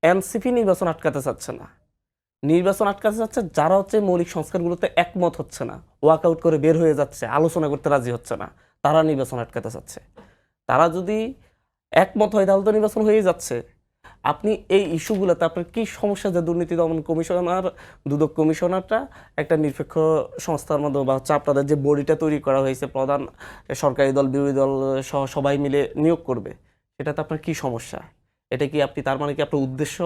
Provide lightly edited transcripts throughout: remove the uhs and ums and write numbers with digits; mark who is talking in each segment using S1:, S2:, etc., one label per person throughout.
S1: NCP নির্বাচন আটকাতে চাচ্ছে না। নির্বাচন আটকাতে চাচ্ছে যারা হচ্ছে মৌলিক সংস্কারগুলোতে একমত হচ্ছে না, ওয়াকআউট করে বের হয়ে যাচ্ছে, আলোচনা করতে রাজি হচ্ছে না, তারা নির্বাচন আটকাতে চাচ্ছে। তারা যদি একমত হয় তাহলে তো নির্বাচন হয়েই যাচ্ছে। আপনি এই ইস্যুগুলোতে আপনার কি সমস্যা যে দুর্নীতি দমন কমিশনার, দুদক কমিশনারটা একটা নিরপেক্ষ সংস্থার মধ্যে বা হচ্ছে আপনাদের যে বডিটা তৈরি করা হয়েছে প্রধান সরকারি দল বিরোধী দল সহ সবাই মিলে নিয়োগ করবে, সেটাতে আপনার কি সমস্যা? এটা কি আপনি তার মানে কি আপনার উদ্দেশ্য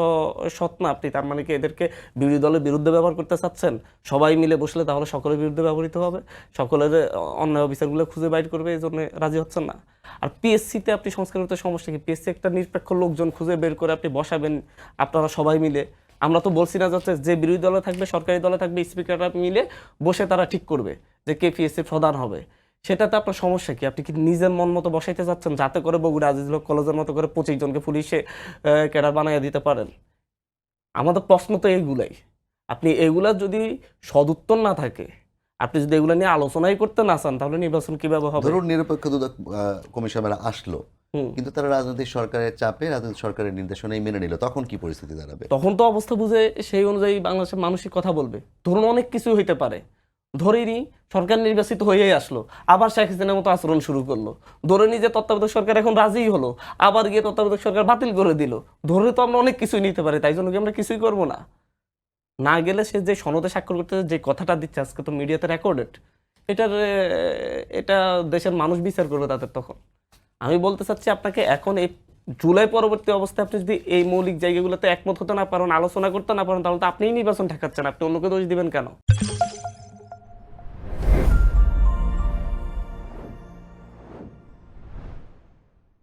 S1: সৎ না? আপনি তার মানে কি এদেরকে বিরোধী দলের বিরুদ্ধে ব্যবহার করতে চাচ্ছেন? সবাই মিলে বসলে তাহলে সকলের বিরুদ্ধে ব্যবহৃত হবে, সকলের অন্যায় অফিসারগুলো খুঁজে বাইর করবে, এই জন্য রাজি হচ্ছেন না। আর পিএসসিতে আপনি সংস্কার করতে সমস্যা কি? পিএসসি একটা নিরপেক্ষ লোকজন খুঁজে বের করে আপনি বসাবেন, আপনারা সবাই মিলে। আমরা তো বলছি না যাচ্ছে যে বিরোধী দলে থাকবে, সরকারি দলে থাকবে, স্পিকাররা মিলে বসে তারা ঠিক করবে যে কে পিএসসি প্রধান হবে। সেটাতে আপনার সমস্যা কি? আপনি কি নিজের মন মতো বসাইতে চাচ্ছেন যাতে করে বগুড়া আজিজুল হক কলেজের মতো করে 25 জনকে পুলিশে ক্যাডার বানাইয়া দিতে পারেন? আমাদের প্রশ্ন তো এইগুলাই। আপনি এগুলা যদি সদুত্তর না থাকে, আপনি যদি এগুলা নিয়ে আলোচনাই করতে না চান, তাহলে নির্বাচন কিভাবে হবে?
S2: ধরুন নিরপেক্ষ দুদক কমিশনার আসলো,
S1: হুম।
S2: কিন্তু তারা রাজনৈতিক সরকারের চাপে রাজনৈতিক সরকারের নির্দেশনাই মেনে নিল, তখন কি পরিস্থিতি দাঁড়াবে?
S1: তখন তো অবস্থা বুঝে সেই অনুযায়ী বাংলাদেশের মানুষই কথা বলবে। ধরুন অনেক কিছু হইতে পারে, ধরে নি সরকার নির্বাচিত হয়েই আসলো, আবার শেখ হাসিনার মতো আচরণ শুরু করলো। ধরে নি যে তত্ত্বাবধায়ক সরকার এখন রাজিই হলো, আবার গিয়ে তত্ত্বাবধায়ক সরকার বাতিল করে দিল। ধরে তো আমরা অনেক কিছুই নিতে পারি, তাই জন্য কি আমরা কিছুই করবো না? না গেলে সে যে সনদে স্বাক্ষর করতে যে কথাটা দিচ্ছে আজকে তো মিডিয়াতে রেকর্ডেড, এটা দেশের মানুষ বিচার করবে তাদের তখন। আমি বলতে চাচ্ছি আপনাকে এখন এই জুলাই পরবর্তী অবস্থায় আপনি যদি এই মৌলিক জায়গাগুলোতে একমত হতে না পারেন, আলোচনা করতে না পারেন, তাহলে তো আপনিই নির্বাচন ঠেকাচ্ছেন। আপনি অন্যকে দোষ দিবেন কেন?